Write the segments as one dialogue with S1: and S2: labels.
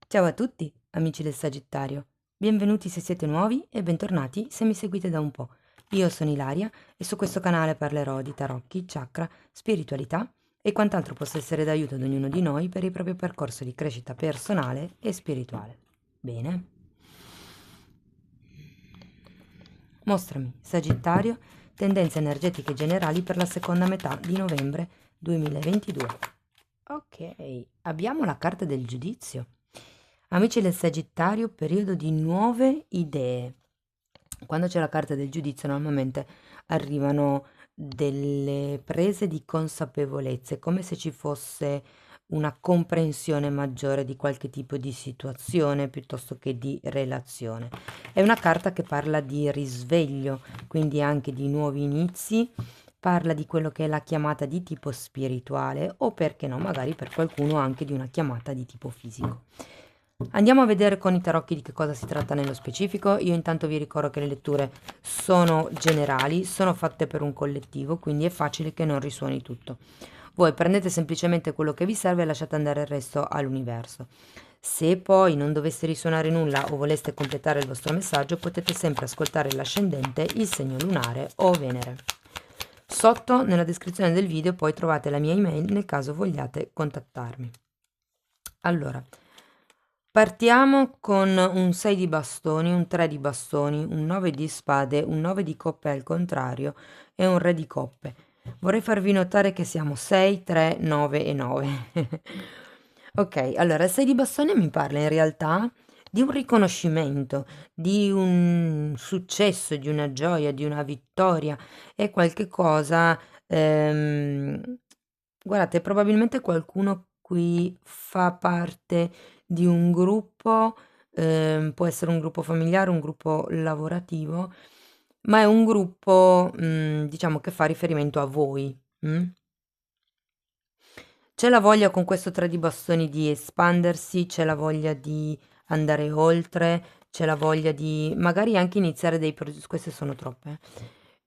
S1: Ciao a tutti, amici del Sagittario. Benvenuti se siete nuovi e bentornati se mi seguite da un po'. Io sono Ilaria e su questo canale parlerò di tarocchi, chakra, spiritualità e quant'altro possa essere d'aiuto ad ognuno di noi per il proprio percorso di crescita personale e spirituale. Bene? Mostrami, Sagittario, tendenze energetiche generali per la seconda metà di novembre 2022. Ok, abbiamo la carta del giudizio. Amici del Sagittario, periodo di nuove idee. Quando c'è la carta del giudizio, normalmente arrivano delle prese di consapevolezze, come se ci fosse una comprensione maggiore di qualche tipo di situazione piuttosto che di relazione. È una carta che parla di risveglio, quindi anche di nuovi inizi, parla di quello che è la chiamata di tipo spirituale o perché no, magari per qualcuno anche di una chiamata di tipo fisico. Andiamo a vedere con i tarocchi di che cosa si tratta nello specifico. Io intanto vi ricordo che le letture sono generali, sono fatte per un collettivo, quindi è facile che non risuoni tutto. Voi prendete semplicemente quello che vi serve e lasciate andare il resto all'universo. Se poi non dovesse risuonare nulla o voleste completare il vostro messaggio, potete sempre ascoltare l'ascendente, il segno lunare o Venere. Sotto nella descrizione del video poi trovate la mia email nel caso vogliate contattarmi. Allora, partiamo con un 6 di bastoni, un 3 di bastoni, un 9 di spade, un 9 di coppe al contrario e un re di coppe. Vorrei farvi notare che siamo 6, 3, 9 e 9. Ok, allora il 6 di bastoni mi parla in realtà di un riconoscimento, di un successo, di una gioia, di una vittoria. È qualche cosa, guardate, probabilmente qualcuno qui fa parte di un gruppo, può essere un gruppo familiare, un gruppo lavorativo, ma è un gruppo, diciamo, che fa riferimento a voi. C'è la voglia con questo 3 di bastoni di espandersi, c'è la voglia di andare oltre, c'è la voglia di magari anche iniziare dei progetti, queste sono troppe.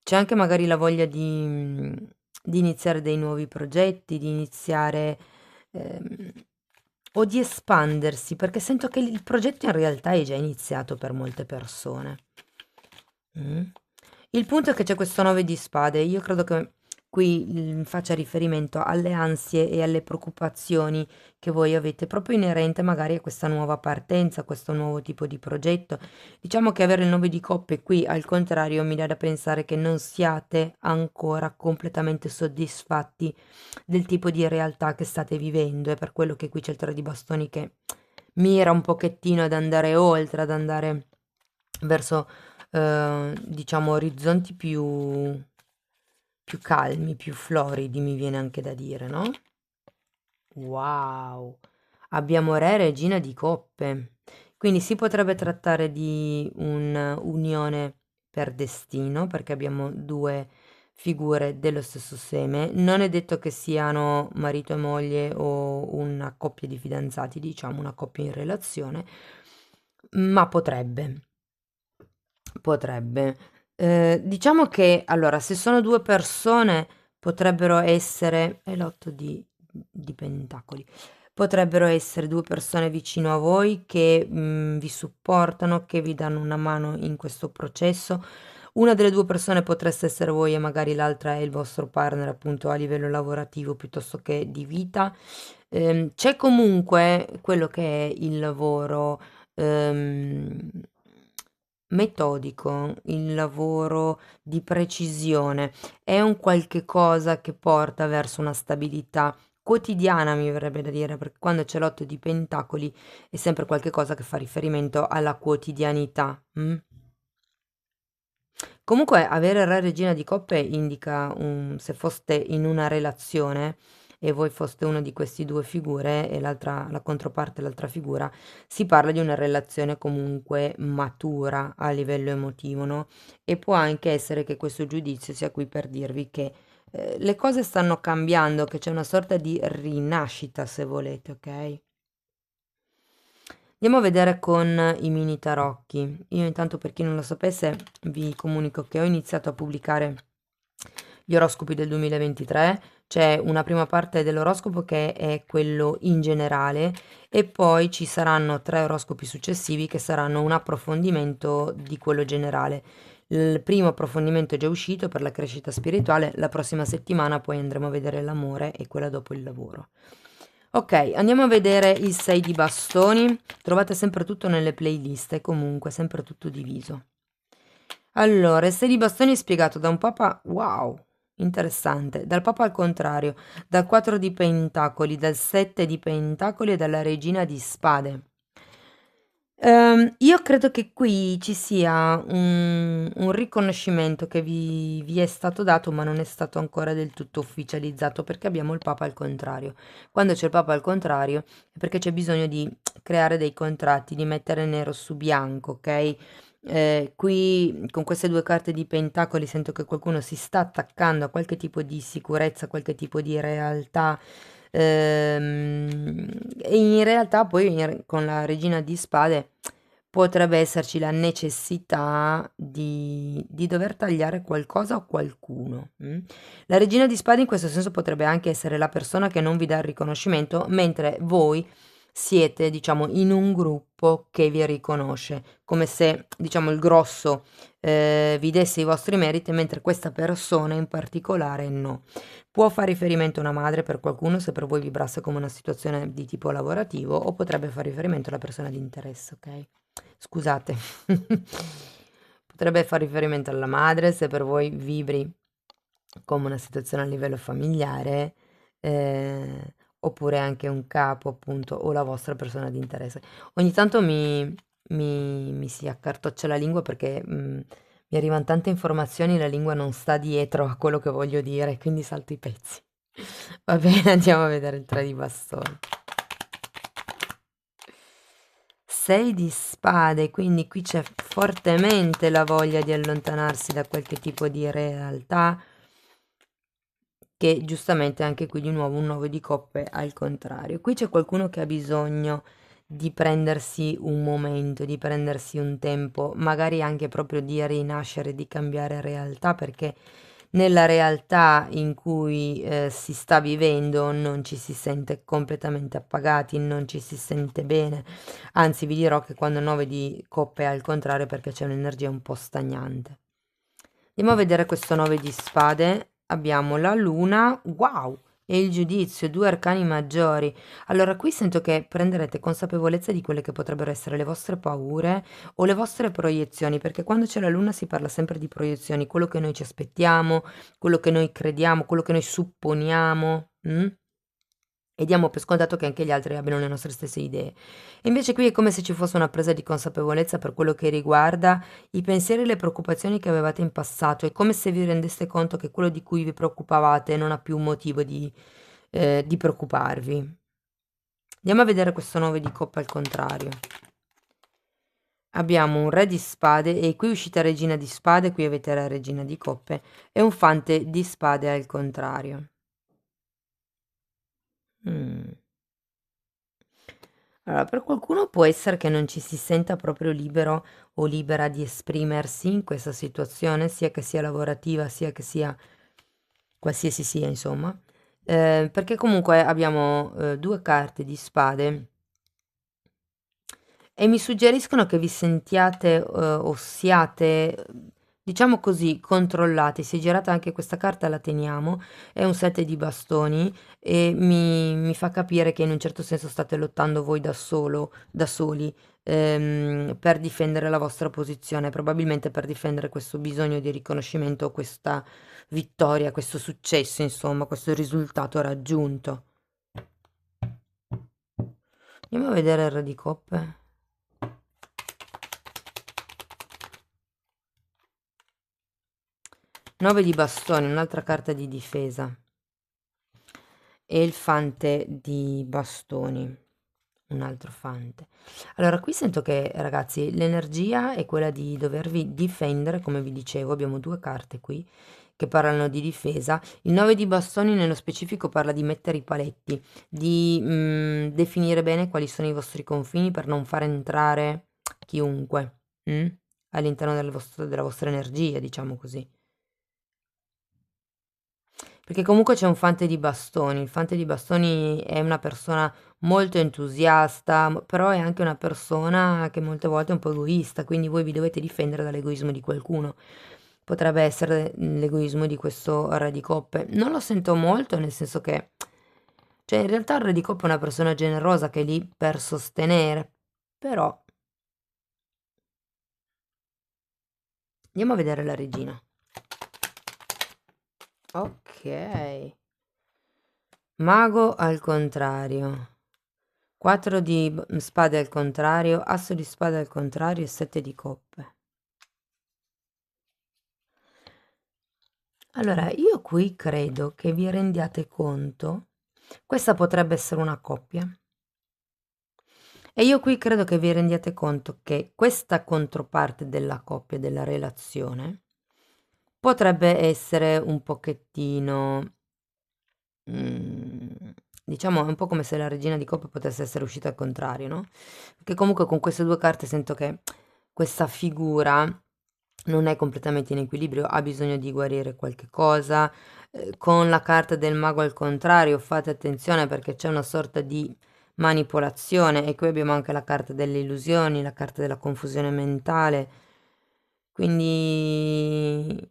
S1: C'è anche magari la voglia di iniziare dei nuovi progetti, di iniziare ehm, o di espandersi, perché sento che il progetto in realtà è già iniziato per molte persone. Mm. Il punto è che c'è questo 9 di spade. Io credo che qui faccia riferimento alle ansie e alle preoccupazioni che voi avete proprio inerente magari a questa nuova partenza, a questo nuovo tipo di progetto. Diciamo che avere il 9 di coppe qui al contrario mi dà da pensare che non siate ancora completamente soddisfatti del tipo di realtà che state vivendo. È per quello che qui c'è il 3 di bastoni che mira un pochettino ad andare oltre, ad andare verso diciamo orizzonti più calmi, più floridi, mi viene anche da dire, no? Wow! Abbiamo Re Regina di Coppe. Quindi si potrebbe trattare di un'unione per destino, perché abbiamo due figure dello stesso seme. Non è detto che siano marito e moglie o una coppia di fidanzati, diciamo una coppia in relazione, ma potrebbe. Potrebbe. Diciamo che allora, se sono 2 persone potrebbero essere è l'8 di pentacoli. Potrebbero essere 2 persone vicino a voi che, vi supportano, che vi danno una mano in questo processo. Una delle 2 persone potreste essere voi e magari l'altra è il vostro partner, appunto, a livello lavorativo piuttosto che di vita. C'è comunque quello che è il lavoro ehm, metodico, il lavoro di precisione, è un qualche cosa che porta verso una stabilità quotidiana, mi verrebbe da dire, perché quando c'è l'otto di pentacoli è sempre qualche cosa che fa riferimento alla quotidianità. Comunque avere Re Regina di Coppe indica se foste in una relazione e voi foste una di questi due figure e l'altra, la controparte, l'altra figura, si parla di una relazione comunque matura a livello emotivo, no? E può anche essere che questo giudizio sia qui per dirvi che le cose stanno cambiando, che c'è una sorta di rinascita, se volete, ok? Andiamo a vedere con i mini tarocchi. Io intanto per chi non lo sapesse vi comunico che ho iniziato a pubblicare gli oroscopi del 2023. C'è una prima parte dell'oroscopo che è quello in generale e poi ci saranno 3 oroscopi successivi che saranno un approfondimento di quello generale. Il primo approfondimento è già uscito per la crescita spirituale, la prossima settimana poi andremo a vedere l'amore e quella dopo il lavoro. Ok, andiamo a vedere il 6 di bastoni. Trovate sempre tutto nelle playlist e comunque sempre tutto diviso. Allora, il 6 di bastoni è spiegato da un papa, wow, interessante, dal papa al contrario, dal 4 di pentacoli, dal 7 di pentacoli e dalla regina di spade. Io credo che qui ci sia un riconoscimento che vi è stato dato, ma non è stato ancora del tutto ufficializzato perché abbiamo il Papa al contrario. Quando c'è il Papa al contrario è perché c'è bisogno di creare dei contratti, di mettere nero su bianco, ok? Qui con queste due carte di Pentacoli sento che qualcuno si sta attaccando a qualche tipo di sicurezza, qualche tipo di realtà. E in realtà poi con la regina di spade potrebbe esserci la necessità di dover tagliare qualcosa o qualcuno. La regina di spade in questo senso potrebbe anche essere la persona che non vi dà il riconoscimento, mentre voi siete, diciamo, in un gruppo che vi riconosce, come se, diciamo, il grosso vi desse i vostri meriti, mentre questa persona in particolare no. Può fare riferimento a una madre per qualcuno se per voi vibrasse come una situazione di tipo lavorativo, o potrebbe fare riferimento alla persona di interesse, ok? Scusate. Potrebbe fare riferimento alla madre se per voi vibri come una situazione a livello familiare, oppure anche un capo, appunto, o la vostra persona di interesse. Ogni tanto mi si accartoccia la lingua perché mi arrivano tante informazioni, la lingua non sta dietro a quello che voglio dire, quindi salto i pezzi. Va bene, andiamo a vedere il 3 di bastoni. 6 di spade, quindi qui c'è fortemente la voglia di allontanarsi da qualche tipo di realtà, che giustamente anche qui di nuovo un 9 di coppe al contrario. Qui c'è qualcuno che ha bisogno di prendersi un momento, di prendersi un tempo, magari anche proprio di rinascere, di cambiare realtà, perché nella realtà in cui si sta vivendo non ci si sente completamente appagati, non ci si sente bene. Anzi, vi dirò che quando 9 di coppe è al contrario perché c'è un'energia un po' stagnante. Andiamo a vedere questo 9 di spade. Abbiamo la luna, wow, e il giudizio, due arcani maggiori. Allora, qui sento che prenderete consapevolezza di quelle che potrebbero essere le vostre paure o le vostre proiezioni, perché quando c'è la luna si parla sempre di proiezioni, quello che noi ci aspettiamo, quello che noi crediamo, quello che noi supponiamo. E diamo per scontato che anche gli altri abbiano le nostre stesse idee. E invece qui è come se ci fosse una presa di consapevolezza per quello che riguarda i pensieri e le preoccupazioni che avevate in passato. È come se vi rendeste conto che quello di cui vi preoccupavate non ha più motivo di preoccuparvi. Andiamo a vedere questo 9 di coppe al contrario. Abbiamo un re di spade e qui è uscita regina di spade, qui avete la regina di coppe e un fante di spade al contrario. Mm. Allora, per qualcuno può essere che non ci si senta proprio libero o libera di esprimersi in questa situazione, sia che sia lavorativa, sia che sia qualsiasi sia, insomma. Perché comunque abbiamo due carte di spade e mi suggeriscono che vi sentiate o siate, diciamo così, controllati. Se girate anche questa carta la teniamo, è un 7 di bastoni e mi fa capire che in un certo senso state lottando voi da solo, da soli, per difendere la vostra posizione, probabilmente per difendere questo bisogno di riconoscimento, questa vittoria, questo successo, insomma, questo risultato raggiunto. Andiamo a vedere il re di coppe. 9 di bastoni, un'altra carta di difesa. E il fante di bastoni, un altro fante. Allora, qui sento che, ragazzi, l'energia è quella di dovervi difendere, come vi dicevo, abbiamo due carte qui che parlano di difesa. Il 9 di bastoni nello specifico parla di mettere i paletti, di definire bene quali sono i vostri confini per non far entrare chiunque all'interno della vostra energia, diciamo così. perché comunque c'è un fante di bastoni. Il fante di bastoni è una persona molto entusiasta, però è anche una persona che molte volte è un po' egoista, quindi voi vi dovete difendere dall'egoismo di qualcuno. Potrebbe essere l'egoismo di questo re di coppe. Non lo sento molto, nel senso che, cioè, in realtà il re di coppe è una persona generosa che è lì per sostenere, però andiamo a vedere la regina. Ok. Mago al contrario. 4 di spade al contrario, asso di spade al contrario e 7 di coppe. Allora, io qui credo che vi rendiate conto, questa potrebbe essere una coppia, e io qui credo che vi rendiate conto che questa controparte della coppia, della relazione, potrebbe essere un pochettino, diciamo, è un po' come se la regina di coppe potesse essere uscita al contrario, no? Perché comunque con queste due carte sento che questa figura non è completamente in equilibrio, ha bisogno di guarire qualche cosa. Con la carta del mago al contrario, fate attenzione perché c'è una sorta di manipolazione e qui abbiamo anche la carta delle illusioni, la carta della confusione mentale. Quindi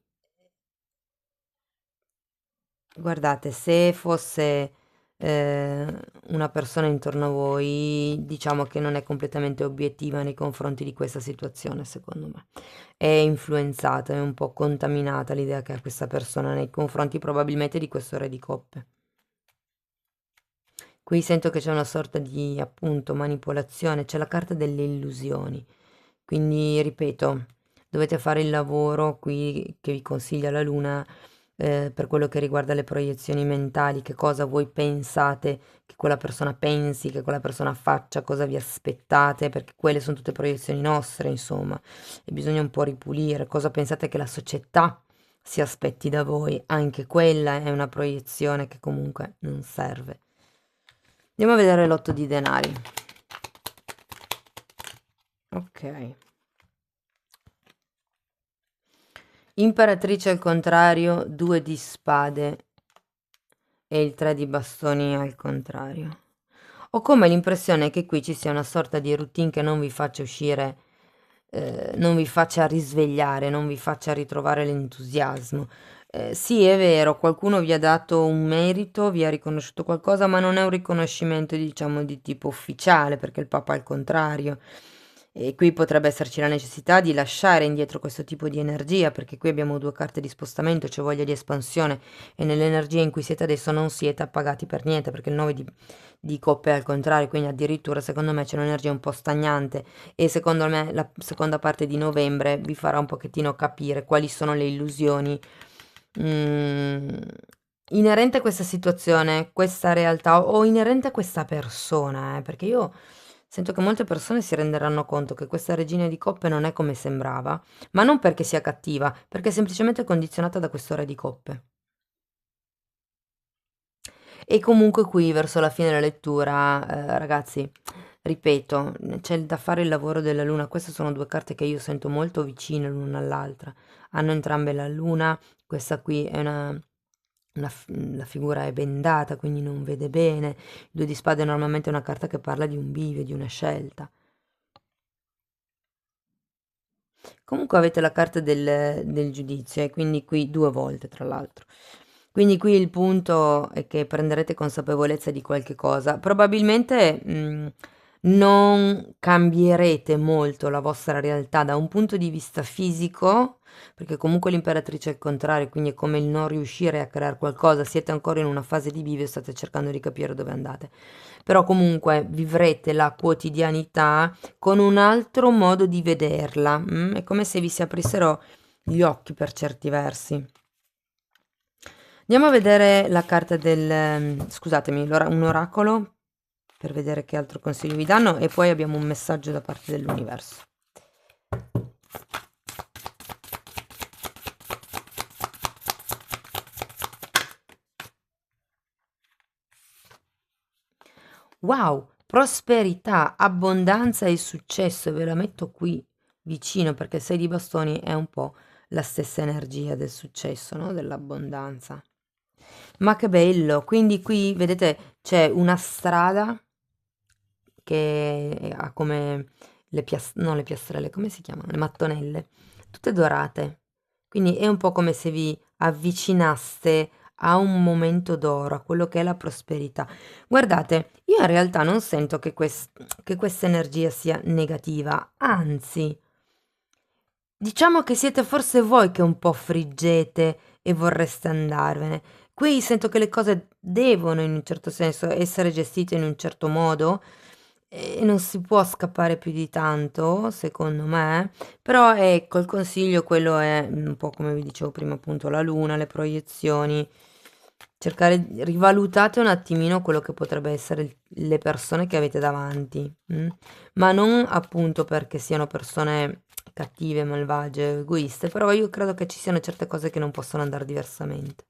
S1: guardate, se fosse una persona intorno a voi, diciamo che non è completamente obiettiva nei confronti di questa situazione, secondo me. È influenzata, è un po' contaminata l'idea che ha questa persona nei confronti probabilmente di questo re di coppe. Qui sento che c'è una sorta di, appunto, manipolazione, c'è la carta delle illusioni. Quindi, ripeto, dovete fare il lavoro qui che vi consiglia la luna per quello che riguarda le proiezioni mentali, che cosa voi pensate che quella persona pensi, che quella persona faccia, cosa vi aspettate, perché quelle sono tutte proiezioni nostre, insomma, e bisogna un po' ripulire cosa pensate che la società si aspetti da voi, anche quella è una proiezione che comunque non serve. Andiamo a vedere l'otto di denari. Ok. Imperatrice al contrario, 2 di spade e il 3 di bastoni al contrario. Ho come l'impressione che qui ci sia una sorta di routine che non vi faccia uscire, non vi faccia risvegliare, non vi faccia ritrovare l'entusiasmo. Sì, è vero, qualcuno vi ha dato un merito, vi ha riconosciuto qualcosa, ma non è un riconoscimento, diciamo, di tipo ufficiale, perché il Papa è al contrario. E qui potrebbe esserci la necessità di lasciare indietro questo tipo di energia, perché qui abbiamo due carte di spostamento, c'è voglia di espansione e nell'energia in cui siete adesso non siete appagati per niente, perché il 9 di coppe è al contrario, quindi addirittura secondo me c'è un'energia un po' stagnante e secondo me la seconda parte di novembre vi farà un pochettino capire quali sono le illusioni mm, inerente a questa situazione, questa realtà o inerente a questa persona, perché io sento che molte persone si renderanno conto che questa regina di coppe non è come sembrava, ma non perché sia cattiva, perché è semplicemente condizionata da questo re di coppe. E comunque qui verso la fine della lettura, ragazzi, ripeto, c'è da fare il lavoro della luna. Queste sono due carte che io sento molto vicine l'una all'altra. Hanno entrambe la luna, questa qui è la figura è bendata, quindi non vede bene. Il 2 di spade è normalmente una carta che parla di un bivio, di una scelta. Comunque avete la carta del giudizio e quindi qui 2 volte tra l'altro. Quindi qui il punto è che prenderete consapevolezza di qualche cosa. Probabilmente non cambierete molto la vostra realtà da un punto di vista fisico, perché comunque l'imperatrice è il contrario, quindi è come il non riuscire a creare qualcosa, siete ancora in una fase di bivio e state cercando di capire dove andate. Però comunque vivrete la quotidianità con un altro modo di vederla. È come se vi si aprissero gli occhi per certi versi. Andiamo a vedere la carta scusatemi, un oracolo per vedere che altro consiglio vi danno e poi abbiamo un messaggio da parte dell'universo. Wow, prosperità, abbondanza e successo, ve la metto qui vicino perché il 6 di bastoni è un po' la stessa energia del successo, no? Dell'abbondanza. Ma che bello! Quindi qui, vedete, c'è una strada che ha come no, le piastrelle, come si chiamano? Le mattonelle, tutte dorate. Quindi è un po' come se vi avvicinaste a un momento d'oro, a quello che è la prosperità. Guardate, io in realtà non sento che questa energia sia negativa, anzi, diciamo che siete forse voi che un po' friggete e vorreste andarvene. Qui sento che le cose devono in un certo senso essere gestite in un certo modo e non si può scappare più di tanto, secondo me. Però ecco, il consiglio quello è un po' come vi dicevo prima, appunto, la luna, le proiezioni. Cercare, rivalutate un attimino quello che potrebbe essere le persone che avete davanti, ma non appunto perché siano persone cattive, malvagie, egoiste, però io credo che ci siano certe cose che non possono andare diversamente.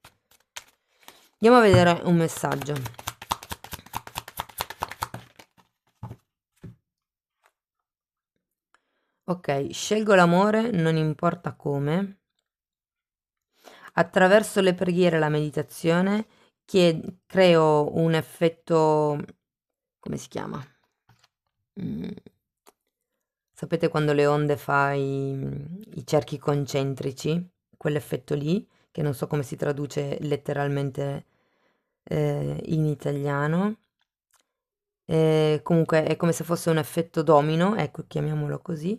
S1: Andiamo a vedere un messaggio. Ok, scelgo l'amore, non importa come. Attraverso le preghiere e la meditazione creo un effetto, come si chiama? Mm, Sapete quando le onde fa i cerchi concentrici? Quell'effetto lì, che non so come si traduce letteralmente in italiano. Comunque è come se fosse un effetto domino, ecco, chiamiamolo così,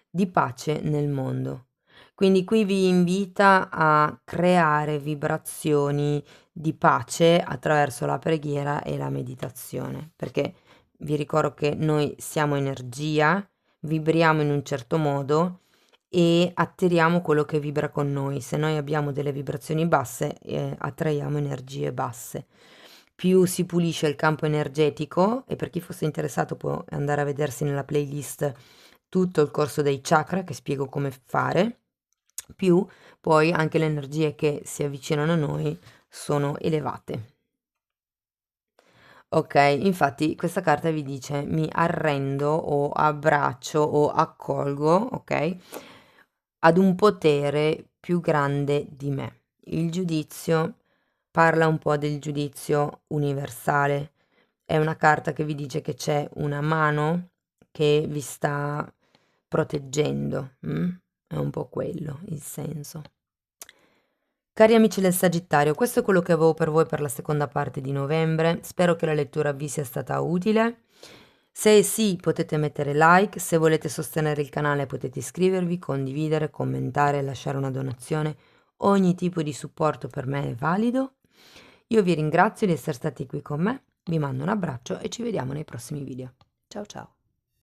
S1: di pace nel mondo. Quindi qui vi invita a creare vibrazioni di pace attraverso la preghiera e la meditazione, perché vi ricordo che noi siamo energia, vibriamo in un certo modo e attiriamo quello che vibra con noi. Se noi abbiamo delle vibrazioni basse, attraiamo energie basse. Più si pulisce il campo energetico, e per chi fosse interessato può andare a vedersi nella playlist tutto il corso dei chakra che spiego come fare, più poi anche le energie che si avvicinano a noi sono elevate. Ok, infatti questa carta vi dice mi arrendo o abbraccio o accolgo, ok, ad un potere più grande di me. Il giudizio parla un po' del giudizio universale. È una carta che vi dice che c'è una mano che vi sta proteggendo. È un po' quello il senso. Cari amici del Sagittario, questo è quello che avevo per voi per la seconda parte di novembre. Spero che la lettura vi sia stata utile. Se sì, potete mettere like, se volete sostenere il canale potete iscrivervi, condividere, commentare, lasciare una donazione. Ogni tipo di supporto per me è valido. Io vi ringrazio di essere stati qui con me, vi mando un abbraccio e ci vediamo nei prossimi video. Ciao ciao!